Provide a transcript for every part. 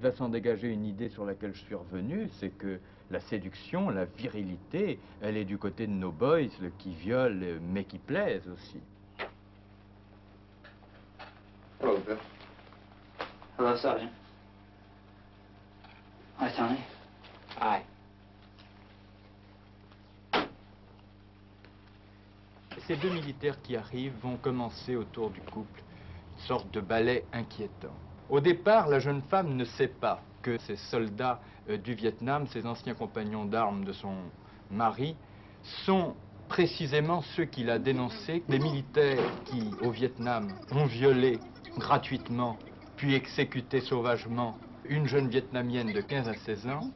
Il va s'en dégager une idée sur laquelle je suis revenu, c'est que la séduction, la virilité, elle est du côté de nos boys qui violent mais qui plaisent aussi. Hello, Bill. Hello, Sergeant. Hi, Tony. Hi. Ces deux militaires qui arrivent vont commencer autour du couple une sorte de ballet inquiétant. Au départ, la jeune femme ne sait pas que ces soldats du Vietnam, ces anciens compagnons d'armes de son mari, sont précisément ceux qu'il a dénoncés, les militaires qui, au Vietnam, ont violé gratuitement, puis exécuté sauvagement une jeune Vietnamienne de 15 à 16 ans,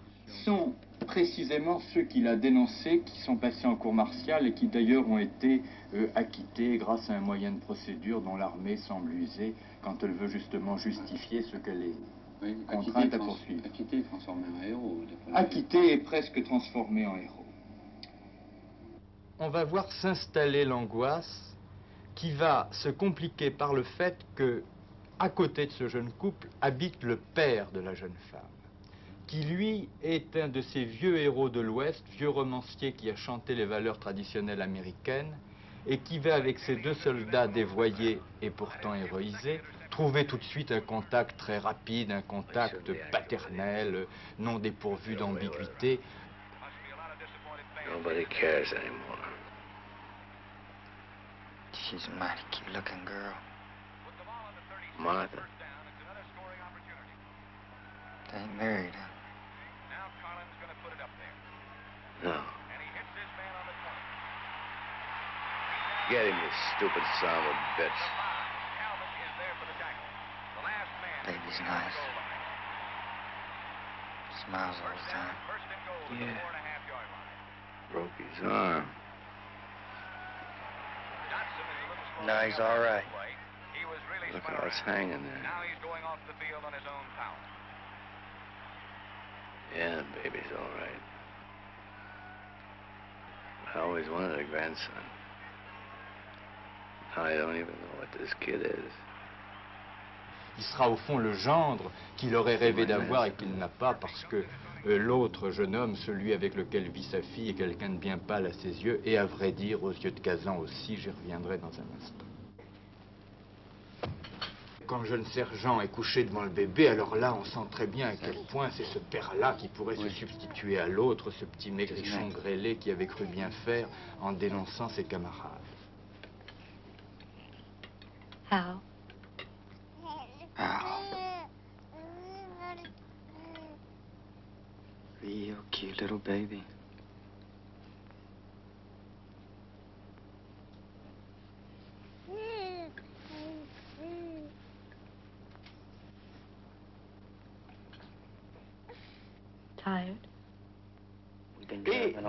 sont précisément ceux qu'il a dénoncés, qui sont passés en cour martiale et qui d'ailleurs ont été acquittés grâce à un moyen de procédure dont l'armée semble user quand elle veut justement justifier ce qu'elle est contrainte à poursuivre. Acquitté et transformé en héros. Acquitté et presque transformé en héros. On va voir s'installer l'angoisse qui va se compliquer par le fait que, à côté de ce jeune couple, habite le père de la jeune femme, qui lui est un de ces vieux héros de l'Ouest, vieux romancier qui a chanté les valeurs traditionnelles américaines, et qui va, avec ses deux soldats dévoyés et pourtant héroïsés, trouver tout de suite un contact très rapide, un contact paternel, non dépourvu d'ambiguïté. Nobody cares anymore. She's a mighty cute-looking girl. Martha. They ain't married, huh? No. Get him, you stupid son of a bitch. Baby's nice. Smiles all the time. Yeah. Broke his arm. No, he's all right. Look how it's hanging there. Yeah, baby's all right. I always wanted a grandson. I don't even know what this kid is. Il sera au fond le gendre qu'il aurait rêvé d'avoir et qu'il n'a pas parce que l'autre jeune homme, celui avec lequel vit sa fille, est quelqu'un de bien pâle à ses yeux et à vrai dire aux yeux de Kazan aussi, j'y reviendrai dans un instant. Quand le jeune sergent est couché devant le bébé, alors là, on sent très bien à quel point c'est ce père-là qui pourrait se substituer à l'autre, ce petit maigrichon grêlé qui avait cru bien faire en dénonçant ses camarades. How? Real cute little baby. Tired? Et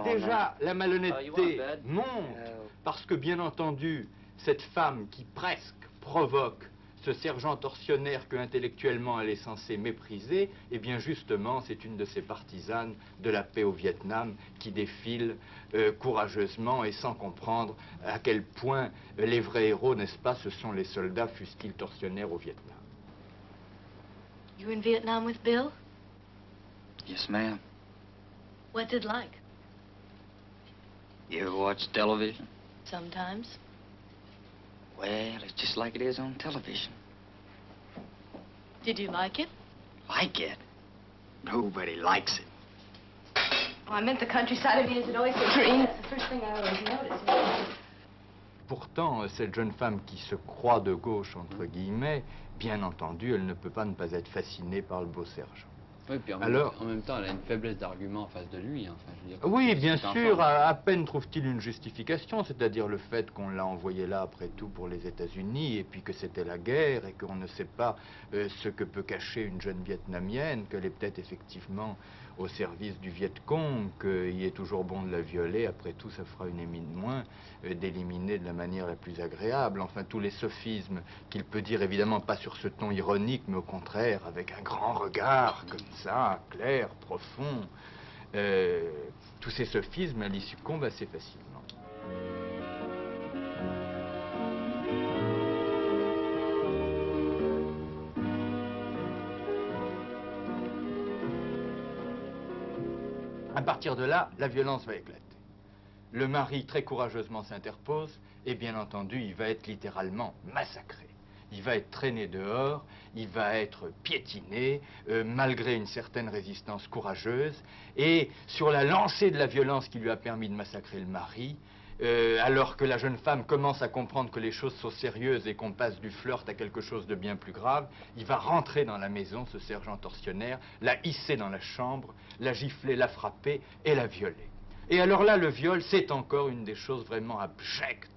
déjà, la malhonnêteté monte, parce que bien entendu, cette femme qui presque provoque ce sergent tortionnaire que intellectuellement elle est censée mépriser, eh bien justement, c'est une de ces partisanes de la paix au Vietnam qui défile courageusement et sans comprendre à quel point les vrais héros, n'est-ce pas, ce sont les soldats, fussent-ils tortionnaires au Vietnam. You in Vietnam with Bill? Yes, ma'am. What's it like? You ever watch television? Sometimes. Well, it's just like it is on television. Did you like it? Like it? Nobody likes it. Oh, I meant the countryside of you, is it always so green? That's the first thing I always notice. Pourtant, cette jeune femme qui se croit de gauche, entre guillemets, bien entendu, elle ne peut pas ne pas être fascinée par le beau sergent. Oui, puis en même temps, elle a une faiblesse d'argument en face de lui. Enfin, je veux dire, oui, bien sûr, à peine trouve-t-il une justification, c'est-à-dire le fait qu'on l'a envoyé là, après tout, pour les États-Unis, et puis que c'était la guerre, et qu'on ne sait pas ce que peut cacher une jeune Vietnamienne, qu'elle est peut-être effectivement au service du Viet Cong, qu'il est toujours bon de la violer, après tout, ça fera une émine de moins, d'éliminer de la manière la plus agréable. Enfin, tous les sophismes qu'il peut dire, évidemment pas sur ce ton ironique, mais au contraire, avec un grand regard, comme ça, clair, profond. Tous ces sophismes, elle y succombe assez facilement. À partir de là, la violence va éclater. Le mari, très courageusement, s'interpose, et bien entendu, il va être littéralement massacré. Il va être traîné dehors, il va être piétiné, malgré une certaine résistance courageuse. Et sur la lancée de la violence qui lui a permis de massacrer le mari, alors que la jeune femme commence à comprendre que les choses sont sérieuses et qu'on passe du flirt à quelque chose de bien plus grave, il va rentrer dans la maison, ce sergent tortionnaire, la hisser dans la chambre, la gifler, la frapper et la violer. Et alors là, le viol, c'est encore une des choses vraiment abjectes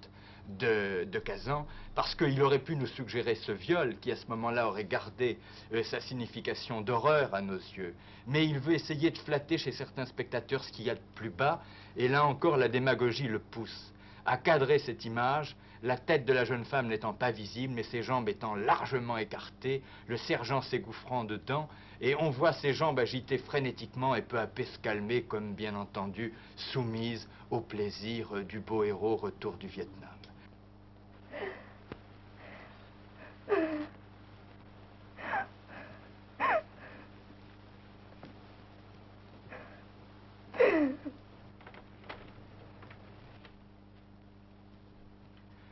de Kazan, parce qu'il aurait pu nous suggérer ce viol, qui à ce moment-là aurait gardé sa signification d'horreur à nos yeux. Mais il veut essayer de flatter chez certains spectateurs ce qu'il y a de plus bas, et là encore la démagogie le pousse à cadrer cette image, la tête de la jeune femme n'étant pas visible, mais ses jambes étant largement écartées, le sergent s'égouffrant dedans, et on voit ses jambes agitées frénétiquement et peu à peu se calmer, comme bien entendu soumise au plaisir du beau héros retour du Vietnam.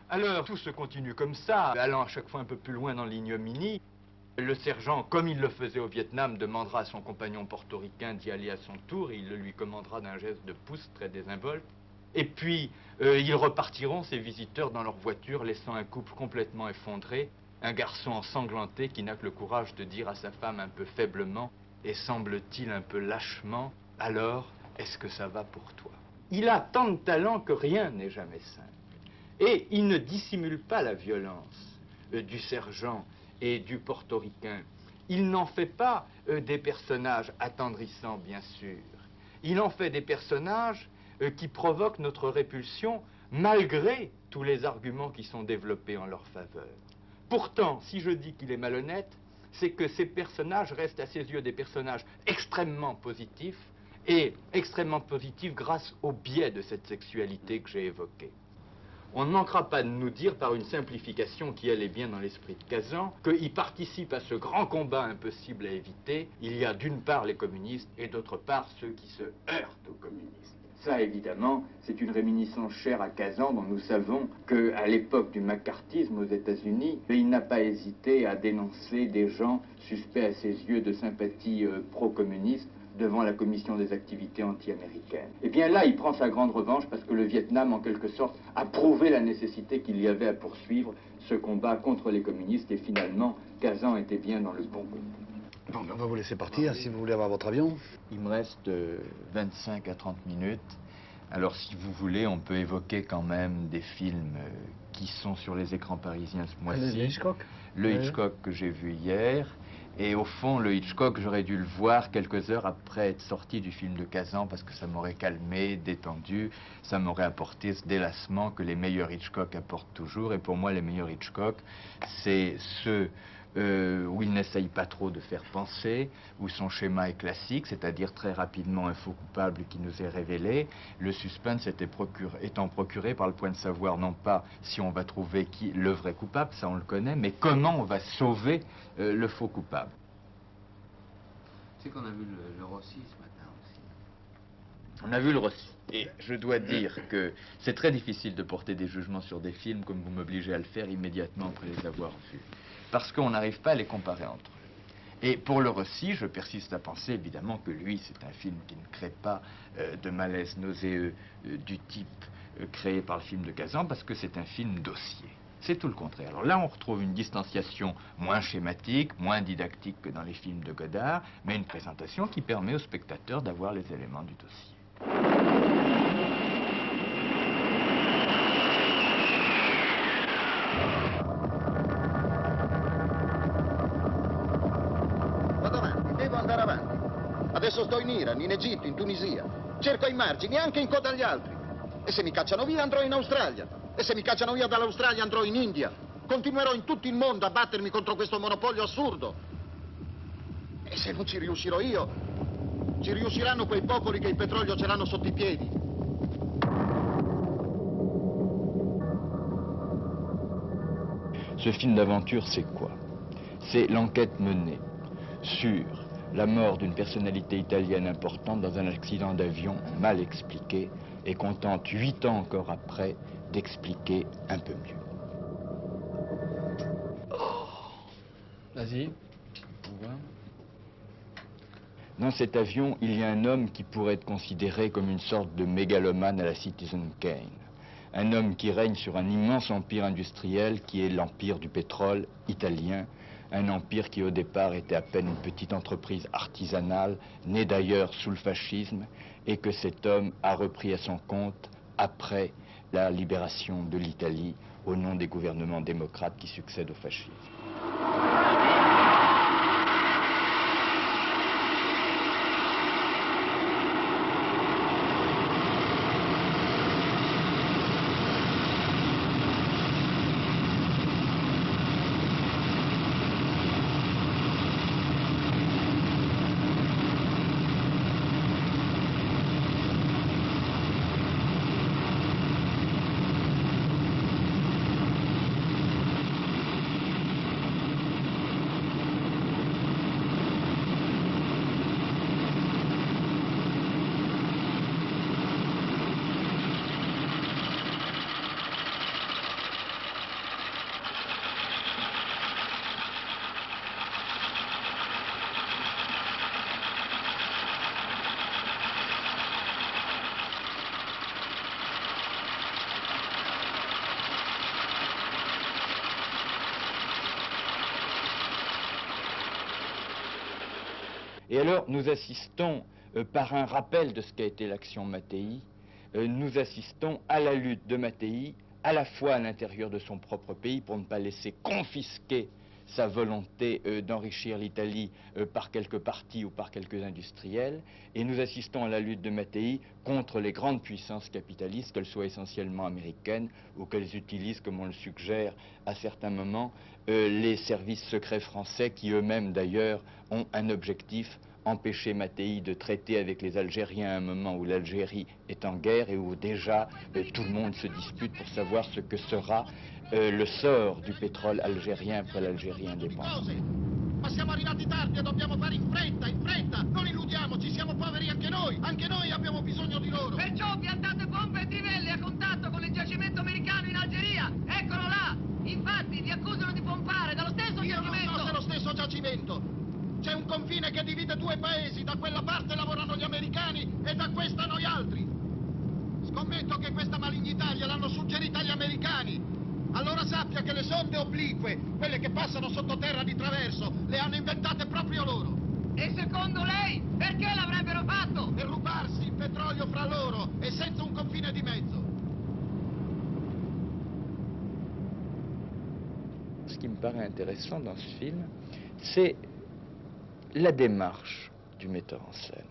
Alors, tout se continue comme ça, allant à chaque fois un peu plus loin dans l'ignominie. Le sergent, comme il le faisait au Vietnam, demandera à son compagnon portoricain d'y aller à son tour, et il le lui commandera d'un geste de pouce très désinvolte. Et puis, ils repartiront, ces visiteurs, dans leur voiture, laissant un couple complètement effondré, un garçon ensanglanté qui n'a que le courage de dire à sa femme un peu faiblement, et semble-t-il un peu lâchement, « Alors, est-ce que ça va pour toi ?» Il a tant de talent que rien n'est jamais simple. Et il ne dissimule pas la violence du sergent et du portoricain. Il n'en fait pas des personnages attendrissants, bien sûr. Il en fait des personnages qui provoquent notre répulsion malgré tous les arguments qui sont développés en leur faveur. Pourtant, si je dis qu'il est malhonnête, c'est que ces personnages restent à ses yeux des personnages extrêmement positifs, et extrêmement positifs grâce au biais de cette sexualité que j'ai évoquée. On ne manquera pas de nous dire, par une simplification qui, elle, est bien dans l'esprit de Kazan, qu'il participe à ce grand combat impossible à éviter. Il y a d'une part les communistes et d'autre part ceux qui se heurtent aux communistes. Ça, évidemment, c'est une réminiscence chère à Kazan, dont nous savons qu'à l'époque du macartisme aux États-Unis, il n'a pas hésité à dénoncer des gens suspects à ses yeux de sympathie pro-communiste devant la commission des activités anti-américaines. Et bien là, il prend sa grande revanche parce que le Vietnam, en quelque sorte, a prouvé la nécessité qu'il y avait à poursuivre ce combat contre les communistes, et finalement, Kazan était bien dans le bon bout. Bon, on va vous laisser partir, si vous voulez avoir votre avion. Il me reste 25 à 30 minutes. Alors, si vous voulez, on peut évoquer quand même des films qui sont sur les écrans parisiens ce mois-ci. Le Hitchcock. Le Hitchcock que j'ai vu hier. Et au fond, le Hitchcock, j'aurais dû le voir quelques heures après être sorti du film de Kazan, parce que ça m'aurait calmé, détendu, ça m'aurait apporté ce délassement que les meilleurs Hitchcock apportent toujours. Et pour moi, les meilleurs Hitchcock, c'est ceux où il n'essaye pas trop de faire penser, où son schéma est classique, c'est-à-dire très rapidement un faux coupable qui nous est révélé. Le suspense étant procuré par le point de savoir non pas si on va trouver qui le vrai coupable, ça on le connaît, mais comment on va sauver le faux coupable. Tu sais qu'on a vu le Rossi ce matin aussi. On a vu le Rossi. Et je dois dire que c'est très difficile de porter des jugements sur des films comme vous m'obligez à le faire immédiatement après les avoir vus. Parce qu'on n'arrive pas à les comparer entre eux. Et pour le Rossi, je persiste à penser évidemment que lui, c'est un film qui ne crée pas de malaise nauséeux du type créé par le film de Kazan, parce que c'est un film dossier. C'est tout le contraire. Alors là, on retrouve une distanciation moins schématique, moins didactique que dans les films de Godard, mais une présentation qui permet au spectateur d'avoir les éléments du dossier. Vado avanti, devo andare avanti. Adesso sto in Iran, in Egitto, in Tunisia. Cerco i margini, anche in coda agli altri. E se mi cacciano via andrò in Australia. E se mi cacciano via dall'Australia andrò in India. Continuerò in tutto il mondo a battermi contro questo monopolio assurdo. E se non ci riuscirò io, ci riusciranno quei popoli che il petrolio ce l'hanno sotto i piedi. Ce film d'aventure, c'est quoi? C'est l'enquête menée sur la mort d'une personnalité italienne importante dans un accident d'avion mal expliqué et qu'on tente 8 ans encore après d'expliquer un peu mieux. Vas-y. On voit. Dans cet avion, il y a un homme qui pourrait être considéré comme une sorte de mégalomane à la Citizen Kane. Un homme qui règne sur un immense empire industriel qui est l'empire du pétrole italien. Un empire qui au départ était à peine une petite entreprise artisanale, née d'ailleurs sous le fascisme, et que cet homme a repris à son compte après la libération de l'Italie au nom des gouvernements démocrates qui succèdent au fascisme. Et alors, nous assistons, par un rappel de ce qu'a été l'action Mattei, nous assistons à la lutte de Mattei, à la fois à l'intérieur de son propre pays, pour ne pas laisser confisquer sa volonté d'enrichir l'Italie par quelques partis ou par quelques industriels, et nous assistons à la lutte de Mattei contre les grandes puissances capitalistes, qu'elles soient essentiellement américaines ou qu'elles utilisent, comme on le suggère à certains moments, les services secrets français qui eux-mêmes d'ailleurs ont un objectif: empêcher Mattei de traiter avec les Algériens à un moment où l'Algérie est en guerre et où déjà tout le monde se dispute pour savoir ce que sera le sort du pétrole algérien après l'Algérie indépendante. Ma siamo arrivati tardi e dobbiamo fare in fretta, non illudiamoci, siamo poveri anche noi abbiamo bisogno di loro. Perciò piantate pompe e trivelle a contatto con il giacimento americano in Algeria, eccolo là! Infatti li accusano di pompare dallo stesso giacimento. Io non so se è lo stesso giacimento. C'è un confine che divide due paesi, da quella parte lavorano gli americani e da questa noi altri. Scommetto che questa malignità gliel'hanno suggerita gli americani. Allora sappia che le sonde oblique, quelle che passano sottoterra di traverso, le hanno inventate proprio loro. E secondo lei perché l'avrebbero fatto? Per rubarsi il petrolio fra loro e senza un confine di mezzo. Ce qui me paraît intéressant dans ce film, c'est la démarche du metteur en scène.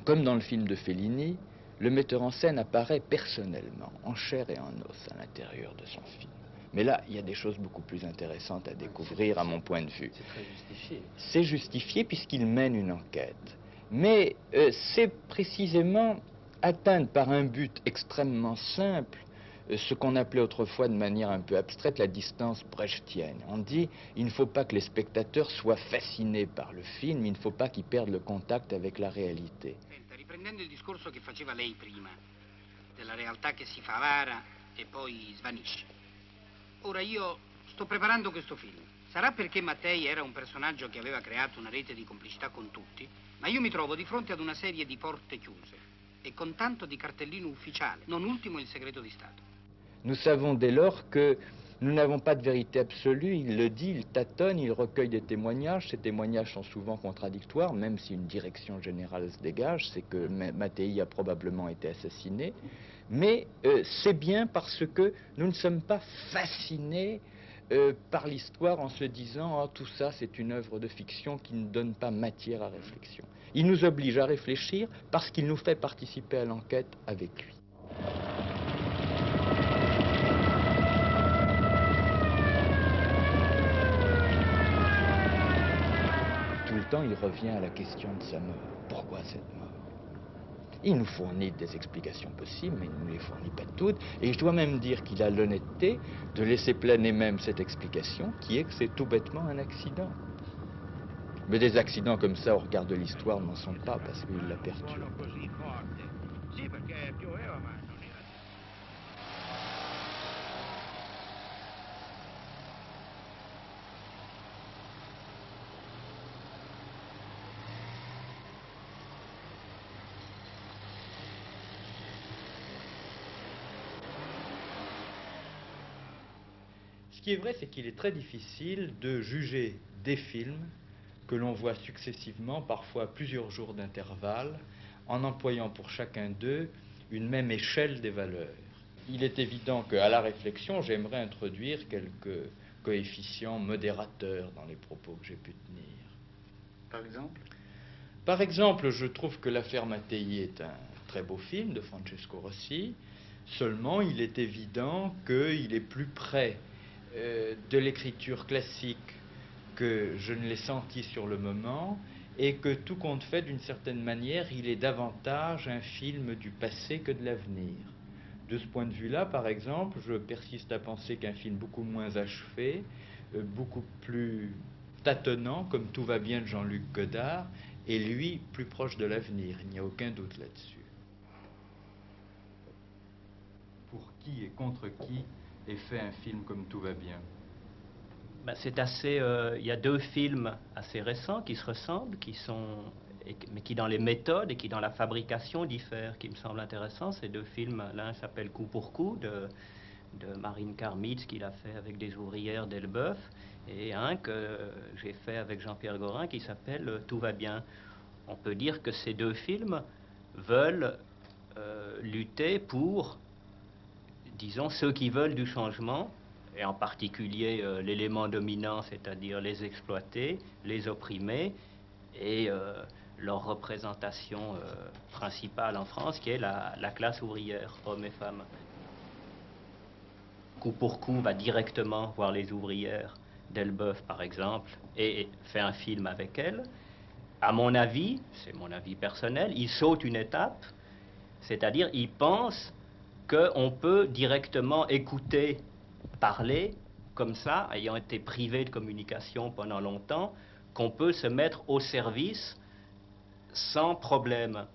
Comme dans le film de Fellini, le metteur en scène apparaît personnellement, en chair et en os, à l'intérieur de son film. Mais là, il y a des choses beaucoup plus intéressantes à découvrir, à mon point de vue. C'est très justifié. C'est justifié puisqu'il mène une enquête. Mais c'est précisément atteindre par un but extrêmement simple ce qu'on appelait autrefois de manière un peu abstraite la distance brechtienne. On dit il ne faut pas que les spectateurs soient fascinés par le film, il ne faut pas qu'ils perdent le contact avec la réalité. Riprendendo il discorso che faceva lei prima, della realtà che si fa avara e poi svanisce. Ora io sto preparando questo film. Sarà perché Mattei era un personaggio che aveva creato una rete di complicità con tutti, ma io mi trovo di fronte ad una serie di porte chiuse e con tanto di cartellino ufficiale, non ultimo il segreto di Stato. Nous savons dès lors que nous n'avons pas de vérité absolue, il le dit, il tâtonne, il recueille des témoignages, ces témoignages sont souvent contradictoires, même si une direction générale se dégage, c'est que Mattei a probablement été assassiné, mais c'est bien parce que nous ne sommes pas fascinés par l'histoire en se disant « oh, tout ça c'est une œuvre de fiction qui ne donne pas matière à réflexion ». Il nous oblige à réfléchir parce qu'il nous fait participer à l'enquête avec lui. Temps, il revient à la question de sa mort. Pourquoi cette mort? Il nous fournit des explications possibles, mais il ne nous les fournit pas toutes. Et je dois même dire qu'il a l'honnêteté de laisser planer même cette explication, qui est que c'est tout bêtement un accident. Mais des accidents comme ça, au regard de l'histoire, n'en sont pas parce qu'ils la perturbent. Ce qui est vrai, c'est qu'il est très difficile de juger des films que l'on voit successivement, parfois à plusieurs jours d'intervalle, en employant pour chacun d'eux une même échelle des valeurs. Il est évident qu'à la réflexion, j'aimerais introduire quelques coefficients modérateurs dans les propos que j'ai pu tenir. Par exemple? Par exemple, je trouve que L'Affaire Mattei est un très beau film de Francesco Rossi, seulement il est évident qu'il est plus près de l'écriture classique que je ne l'ai senti sur le moment, et que tout compte fait, d'une certaine manière, il est davantage un film du passé que de l'avenir. De ce point de vue-là, par exemple, je persiste à penser qu'un film beaucoup moins achevé, beaucoup plus tâtonnant, comme Tout va bien de Jean-Luc Godard, est lui plus proche de l'avenir. Il n'y a aucun doute là-dessus. Pour qui et contre qui est fait un film comme Tout va bien? Ben, c'est assez. Il y a deux films assez récents qui se ressemblent, mais qui dans les méthodes et qui dans la fabrication diffèrent, qui me semblent intéressants. Ces deux films, l'un s'appelle Coup pour coup de Marine Karmitz, qu'il a fait avec des ouvrières d'Elbeuf, et un que j'ai fait avec Jean-Pierre Gorin qui s'appelle Tout va bien. On peut dire que ces deux films veulent lutter pour, disons, ceux qui veulent du changement, et en particulier l'élément dominant, c'est-à-dire les exploités, les opprimés, et leur représentation principale en France, qui est la classe ouvrière, hommes et femmes. Coup pour coup va directement voir les ouvrières d'Elbeuf, par exemple, et fait un film avec elles. À mon avis, c'est mon avis personnel, il saute une étape, c'est-à-dire il pense qu'on peut directement écouter parler comme ça, ayant été privé de communication pendant longtemps, qu'on peut se mettre au service sans problème.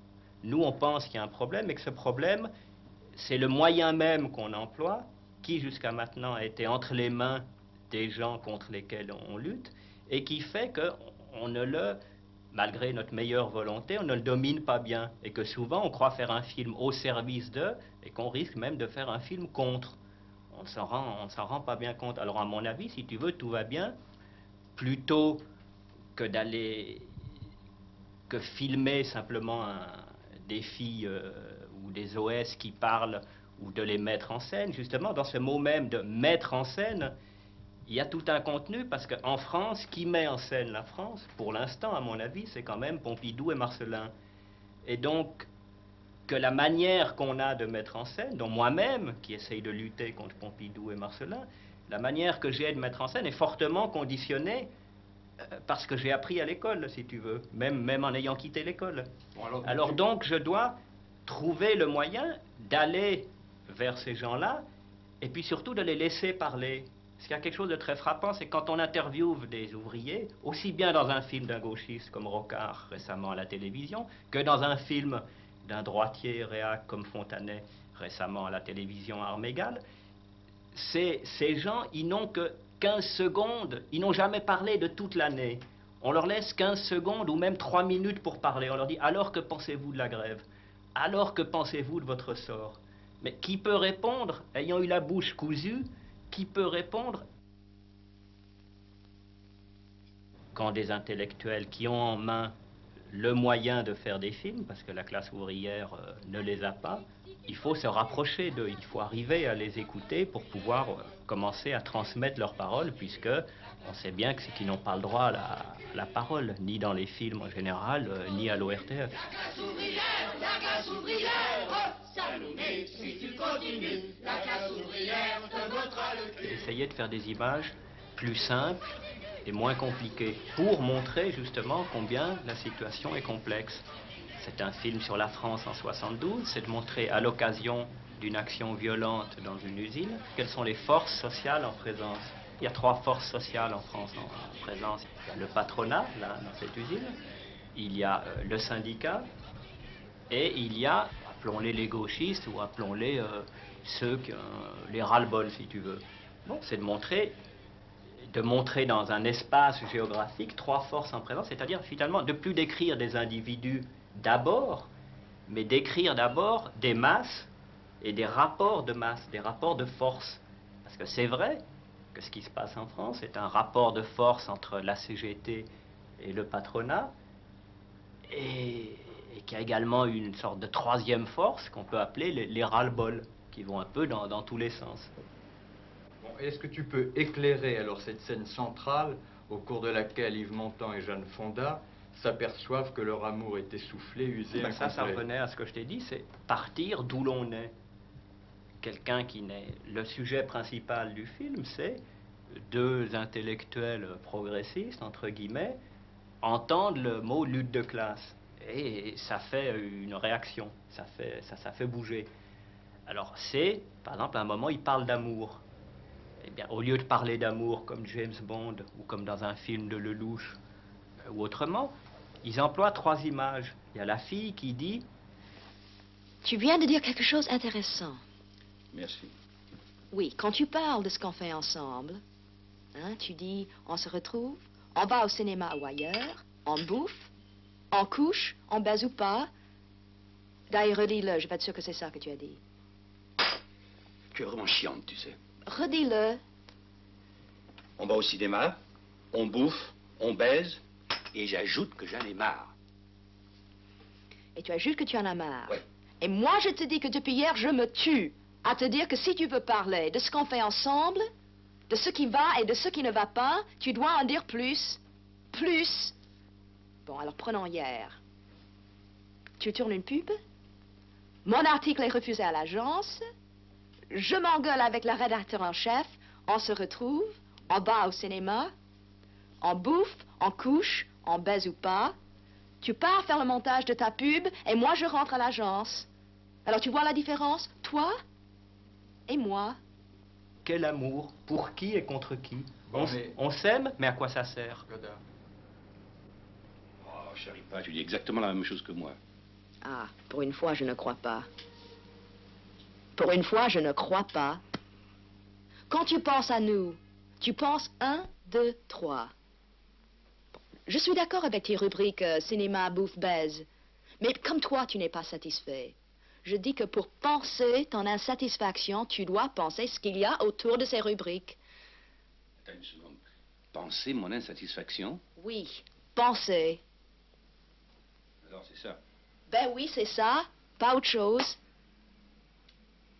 Nous, on pense qu'il y a un problème et que ce problème, c'est le moyen même qu'on emploie, qui jusqu'à maintenant a été entre les mains des gens contre lesquels on lutte, et qui fait qu'on ne le, malgré notre meilleure volonté, on ne le domine pas bien, et que souvent on croit faire un film au service d'eux, et qu'on risque même de faire un film contre. On ne s'en rend pas bien compte. Alors à mon avis, si tu veux, Tout va bien, plutôt que filmer simplement des filles ou des OS qui parlent, ou de les mettre en scène, justement, dans ce mot même de mettre en scène, il y a tout un contenu, parce qu'en France, qui met en scène la France, pour l'instant, à mon avis, c'est quand même Pompidou et Marcellin. Et donc, que la manière qu'on a de mettre en scène, dont moi-même, qui essaye de lutter contre Pompidou et Marcellin, la manière que j'ai de mettre en scène est fortement conditionnée parce que j'ai appris à l'école, si tu veux, même en ayant quitté l'école. Bon, alors donc, je dois trouver le moyen d'aller vers ces gens-là, et puis surtout de les laisser parler. Parce qu'il y a quelque chose de très frappant, c'est quand on interviewe des ouvriers, aussi bien dans un film d'un gauchiste comme Rocard récemment à la télévision, que dans un film d'un droitier réac comme Fontanet récemment à la télévision à armes égales, ces gens, ils n'ont que 15 secondes, ils n'ont jamais parlé de toute l'année. On leur laisse 15 secondes ou même 3 minutes pour parler. On leur dit, alors que pensez-vous de la grève? Alors que pensez-vous de votre sort? Mais qui peut répondre, ayant eu la bouche cousue, qui peut répondre quand des intellectuels qui ont en main le moyen de faire des films, parce que la classe ouvrière ne les a pas, il faut se rapprocher d'eux, il faut arriver à les écouter pour pouvoir commencer à transmettre leurs paroles, puisque on sait bien que c'est qu'ils n'ont pas le droit à la parole, ni dans les films en général, ni à l'ORTF. La classe ouvrière, Salomé, si tu continues, la classe ouvrière te votera le cul. Essayer de faire des images plus simples et moins compliquées, pour montrer justement combien la situation est complexe. C'est un film sur la France en 72, c'est de montrer à l'occasion d'une action violente dans une usine quelles sont les forces sociales en présence. Il y a 3 forces sociales en France en présence. Il y a le patronat, là, dans cette usine. Il y a le syndicat. Et il y a, appelons-les les gauchistes ou appelons-les ceux qui les ras-le-bol, si tu veux. Bon, c'est de montrer dans un espace géographique 3 forces en présence, c'est-à-dire finalement de plus décrire des individus d'abord, mais d'écrire d'abord des masses et des rapports de masse, des rapports de force. Parce que c'est vrai que ce qui se passe en France est un rapport de force entre la CGT et le patronat, et qu'il y a également une sorte de 3e force qu'on peut appeler les ras-le-bol, qui vont un peu dans tous les sens. Bon, est-ce que tu peux éclairer alors cette scène centrale au cours de laquelle Yves Montand et Jeanne Fonda s'aperçoivent que leur amour est essoufflé, usé, Ben ça revenait à ce que je t'ai dit, c'est partir d'où l'on est. Quelqu'un qui naît. Le sujet principal du film, c'est 2 intellectuels progressistes, entre guillemets, entendent le mot lutte de classe. Et ça fait une réaction, ça fait bouger. Alors c'est, par exemple, à un moment, ils parlent d'amour. Eh bien, au lieu de parler d'amour comme James Bond ou comme dans un film de Lelouch ou autrement, ils emploient 3 images. Il y a la fille qui dit... Tu viens de dire quelque chose d'intéressant. Merci. Oui, quand tu parles de ce qu'on fait ensemble, hein, tu dis, on se retrouve, on va au cinéma ou ailleurs, on bouffe, on couche, on baise ou pas. D'ailleurs, redis-le, je suis pas sûre que c'est ça que tu as dit. Tu es vraiment chiante, tu sais. Redis-le. On va au cinéma, on bouffe, on baise, et j'ajoute que j'en ai marre. Et tu ajoutes que tu en as marre. Ouais. Et moi, je te dis que depuis hier, je me tue à te dire que si tu veux parler de ce qu'on fait ensemble, de ce qui va et de ce qui ne va pas, tu dois en dire plus. Plus. Bon, alors prenons hier. Tu tournes une pub. Mon article est refusé à l'agence. Je m'engueule avec la rédacteur en chef. On se retrouve. On va au cinéma. On bouffe, on couche, on baise ou pas. Tu pars faire le montage de ta pub et moi je rentre à l'agence. Alors tu vois la différence? Toi et moi. Quel amour? Pour qui et contre qui? Bon, on s'aime, mais à quoi ça sert? Godard. Oh, chérie, pas, tu dis exactement la même chose que moi. Ah, pour une fois, je ne crois pas. Pour une fois, je ne crois pas. Quand tu penses à nous, tu penses 1, 2, 3. Je suis d'accord avec tes rubriques cinéma, bouffe, baise. Mais comme toi, tu n'es pas satisfait. Je dis que pour penser ton insatisfaction, tu dois penser ce qu'il y a autour de ces rubriques. Attends une seconde. Penser mon insatisfaction? Oui, penser. Alors c'est ça. Ben oui, c'est ça. Pas autre chose.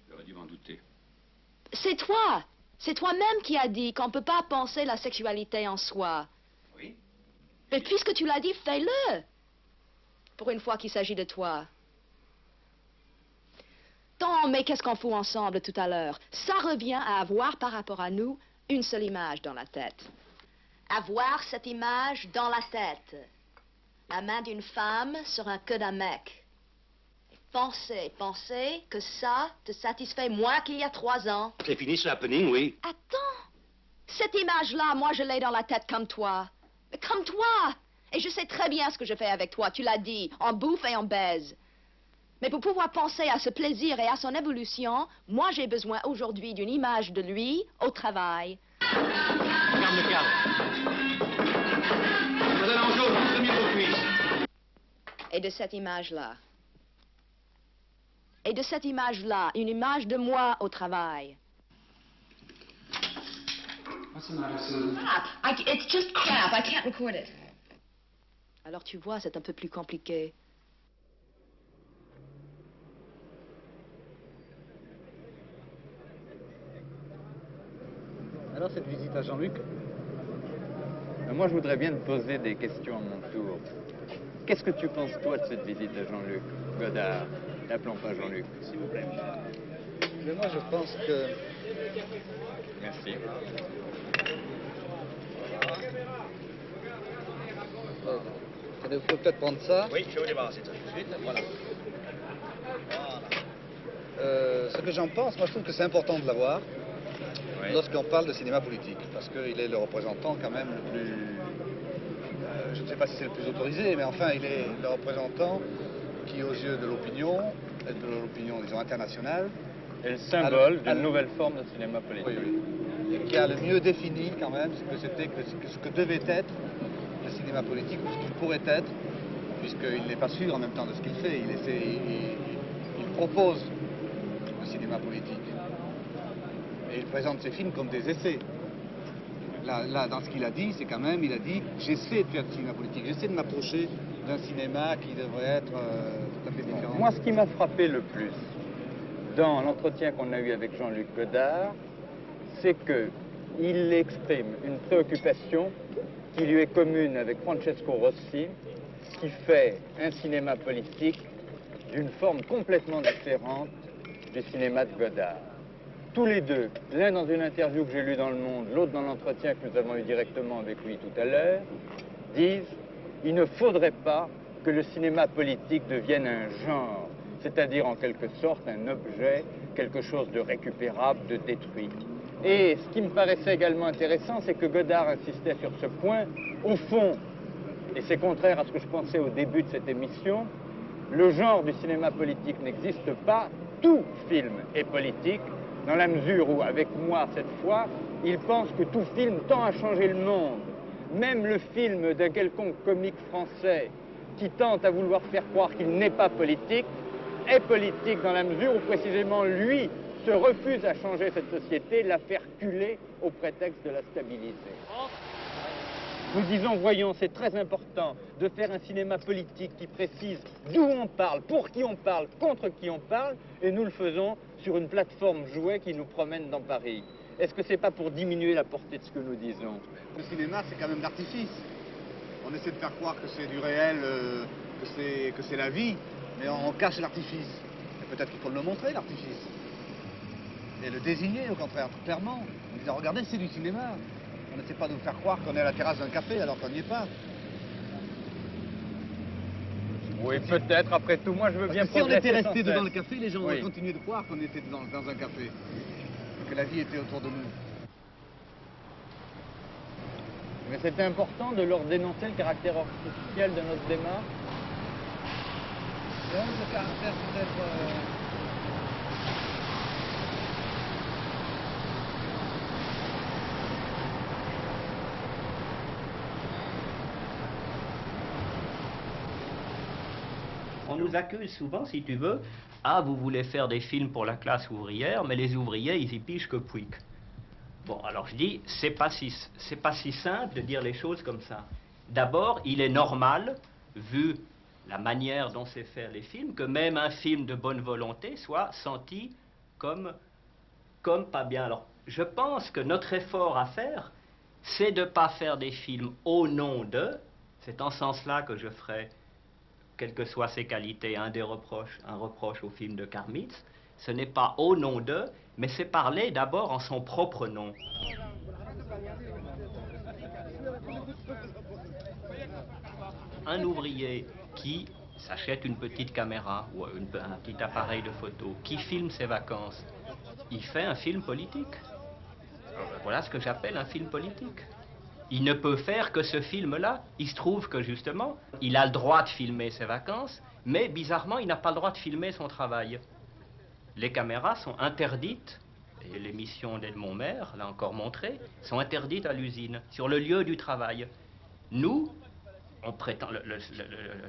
J'aurais dû m'en douter. C'est toi. C'est toi-même qui as dit qu'on ne peut pas penser la sexualité en soi. Oui? Mais puisque tu l'as dit, fais-le. Pour une fois qu'il s'agit de toi. Tant, mais qu'est-ce qu'on fout ensemble tout à l'heure? Ça revient à avoir par rapport à nous une seule image dans la tête. Avoir cette image dans la tête. La main d'une femme sur un queue d'un mec. Penser que ça te satisfait moins qu'il y a 3 ans. C'est fini ce happening, oui. Attends. Cette image-là, moi, je l'ai dans la tête comme toi. Mais comme toi. Et je sais très bien ce que je fais avec toi, tu l'as dit. On bouffe et on baise. Mais pour pouvoir penser à ce plaisir et à son évolution, moi, j'ai besoin aujourd'hui d'une image de lui au travail. Regarde le cadre. Mademoiselle Angeau, premier vos cuisses. Et de cette image-là. Et de cette image-là, une image de moi au travail. What's the matter, Susan? It's just crap. I can't record it. Alors tu vois, c'est un peu plus compliqué. Alors cette visite à Jean-Luc? Moi je voudrais bien te poser des questions à mon tour. Qu'est-ce que tu penses toi de cette visite à Jean-Luc? Godard, l'appelons pas Jean-Luc, s'il vous plaît. Mais moi je pense que... Merci. Il faut peut-être prendre ça. Oui, je vais vous débarrasser de ça tout de suite. Voilà. Ce que j'en pense, moi je trouve que c'est important de l'avoir. lorsqu'on parle de cinéma politique, parce qu'il est le représentant quand même le plus... je ne sais pas si c'est le plus autorisé, mais enfin, il est le représentant qui, aux yeux de l'opinion disons, internationale... est le symbole d'une nouvelle forme de cinéma politique. Oui, oui. Et qui a le mieux défini quand même ce que devait être le cinéma politique, ou ce qu'il pourrait être, puisqu'il n'est pas sûr en même temps de ce qu'il fait. Il propose le cinéma politique. Et il présente ses films comme des essais. Là, dans ce qu'il a dit, c'est quand même, il a dit, j'essaie de faire du cinéma politique, j'essaie de m'approcher d'un cinéma qui devrait être tout à fait différent. Moi, ce qui m'a frappé le plus dans l'entretien qu'on a eu avec Jean-Luc Godard, c'est qu'il exprime une préoccupation qui lui est commune avec Francesco Rossi, qui fait un cinéma politique d'une forme complètement différente du cinéma de Godard. Tous les deux, l'un dans une interview que j'ai lue dans Le Monde, l'autre dans l'entretien que nous avons eu directement avec lui tout à l'heure, disent « Il ne faudrait pas que le cinéma politique devienne un genre, c'est-à-dire en quelque sorte un objet, quelque chose de récupérable, de détruit. » Et ce qui me paraissait également intéressant, c'est que Godard insistait sur ce point. Au fond, et c'est contraire à ce que je pensais au début de cette émission, le genre du cinéma politique n'existe pas. Tout film est politique, dans la mesure où, avec moi cette fois, il pense que tout film tend à changer le monde. Même le film d'un quelconque comique français qui tente à vouloir faire croire qu'il n'est pas politique, est politique dans la mesure où précisément lui se refuse à changer cette société, la faire culer au prétexte de la stabiliser. Nous disons, voyons, c'est très important de faire un cinéma politique qui précise d'où on parle, pour qui on parle, contre qui on parle, et nous le faisons sur une plateforme jouet qui nous promène dans Paris. Est-ce que c'est pas pour diminuer la portée de ce que nous disons? Le cinéma, c'est quand même l'artifice. On essaie de faire croire que c'est du réel, que c'est la vie, mais on cache l'artifice. Et peut-être qu'il faut le montrer, l'artifice. Et le désigner, au contraire, clairement. En disant, regardez, c'est du cinéma. On n'essaie pas de vous faire croire qu'on est à la terrasse d'un café alors qu'on n'y est pas. Oui, peut-être, après tout, moi je veux bien progresser. Si on était resté sans devant cesse. le café, les gens auraient continué de croire qu'on était dans un café. Et que la vie était autour de nous. Mais c'était important de leur dénoncer le caractère artificiel de notre démarche. Oui, le caractère peut-être... On nous accuse souvent, si tu veux, « Ah, vous voulez faire des films pour la classe ouvrière, mais les ouvriers, ils y pigent que pouic. » Bon, alors je dis, c'est pas si simple de dire les choses comme ça. D'abord, il est normal, vu la manière dont c'est faire les films, que même un film de bonne volonté soit senti comme pas bien. Alors, je pense que notre effort à faire, c'est de ne pas faire des films au nom de, c'est en ce sens-là que je ferai, quelles que soient ses qualités, un reproche au film de Karmitz, ce n'est pas au nom d'eux, mais c'est parler d'abord en son propre nom. Un ouvrier qui s'achète une petite caméra ou un petit appareil de photo, qui filme ses vacances, il fait un film politique. Voilà ce que j'appelle un film politique. Il ne peut faire que ce film-là. Il se trouve que, justement, il a le droit de filmer ses vacances, mais bizarrement, il n'a pas le droit de filmer son travail. Les caméras sont interdites, et l'émission d'Edmond Maire l'a encore montré, sont interdites à l'usine, sur le lieu du travail. Nous, on prétend le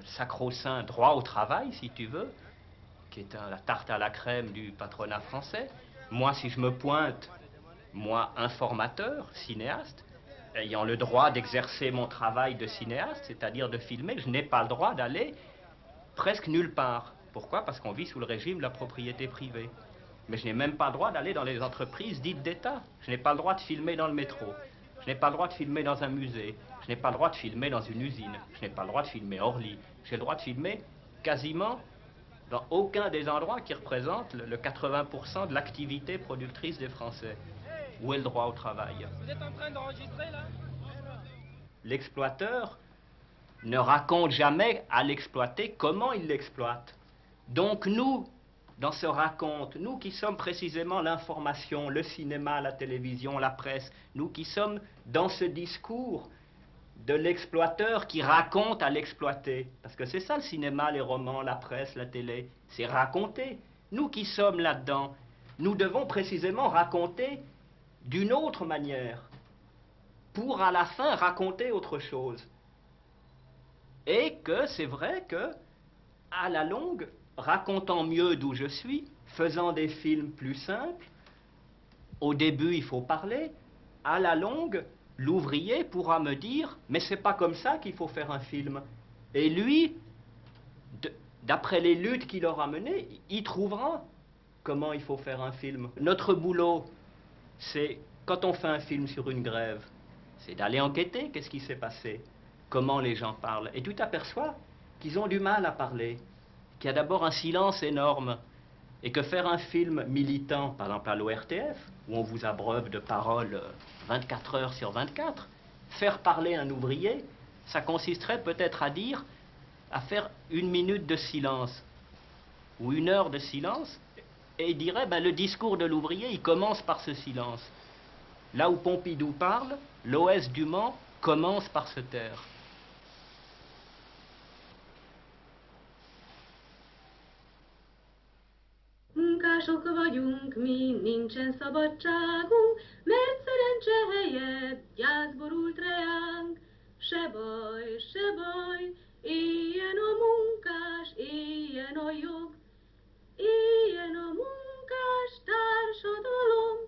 sacro-saint droit au travail, si tu veux, qui est la tarte à la crème du patronat français. Moi, si je me pointe, moi, informateur, cinéaste, ayant le droit d'exercer mon travail de cinéaste, c'est-à-dire de filmer, je n'ai pas le droit d'aller presque nulle part. Pourquoi? Parce qu'on vit sous le régime de la propriété privée. Mais je n'ai même pas le droit d'aller dans les entreprises dites d'État. Je n'ai pas le droit de filmer dans le métro. Je n'ai pas le droit de filmer dans un musée. Je n'ai pas le droit de filmer dans une usine. Je n'ai pas le droit de filmer à Orly. J'ai le droit de filmer quasiment dans aucun des endroits qui représentent le 80% de l'activité productrice des Français. Où est le droit au travail? Vous êtes en train d'enregistrer, là? L'exploiteur ne raconte jamais à l'exploité comment il l'exploite. Donc nous, dans ce raconte, nous qui sommes précisément l'information, le cinéma, la télévision, la presse, nous qui sommes dans ce discours de l'exploiteur qui raconte à l'exploité, parce que c'est ça le cinéma, les romans, la presse, la télé, c'est raconter. Nous qui sommes là-dedans, nous devons précisément raconter d'une autre manière, pour à la fin raconter autre chose. Et que c'est vrai que, à la longue, racontant mieux d'où je suis, faisant des films plus simples, au début il faut parler, à la longue, l'ouvrier pourra me dire « mais c'est pas comme ça qu'il faut faire un film ». Et lui, d'après les luttes qu'il aura menées, il trouvera comment il faut faire un film. Notre boulot, c'est, quand on fait un film sur une grève, c'est d'aller enquêter, qu'est-ce qui s'est passé, comment les gens parlent. Et tu t'aperçois qu'ils ont du mal à parler, qu'il y a d'abord un silence énorme, et que faire un film militant, par exemple à l'ORTF, où on vous abreuve de paroles 24 heures sur 24, faire parler un ouvrier, ça consisterait peut-être à dire, à faire 1 minute de silence, ou 1 heure de silence, et il dirait, ben, le discours de l'ouvrier, il commence par ce silence. Là où Pompidou parle, l'OS du Mans commence par se taire. Munkások vagyunk mi, nincsen szabadságunk, mert szerencse helyett gyász borult reánk. Se baj, éljen a munkás, éljen a jog, éljen a munkás társadalom.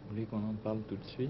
Vous voulez qu'on en parle tout de suite?